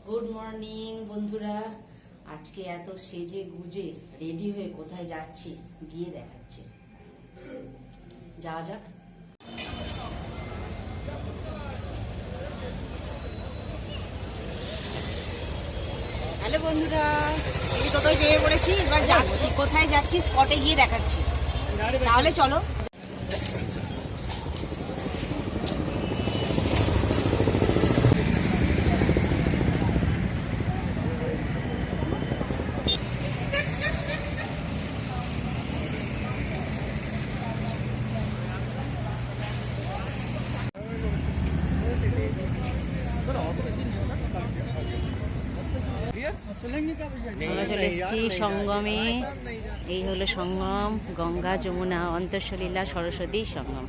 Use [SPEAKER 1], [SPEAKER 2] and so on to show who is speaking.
[SPEAKER 1] Good morning বন্ধুরা। আজকে এত সেজে গুজে রেডি হয়ে কোথায় যাচ্ছি গিয়ে দেখাচ্ছি। যাওয়া যাক। হ্যালো বন্ধুরা, এই টোটোয় বেরিয়ে পড়েছি, এবার যাচ্ছি। কোথায় যাচ্ছি স্পটে গিয়ে দেখাচ্ছি। তাহলে চলো। আমরা চলে এসেছি সঙ্গমে। এই হলো সঙ্গম, গঙ্গা যমুনা অন্তঃসলীলা সরস্বতী সঙ্গম।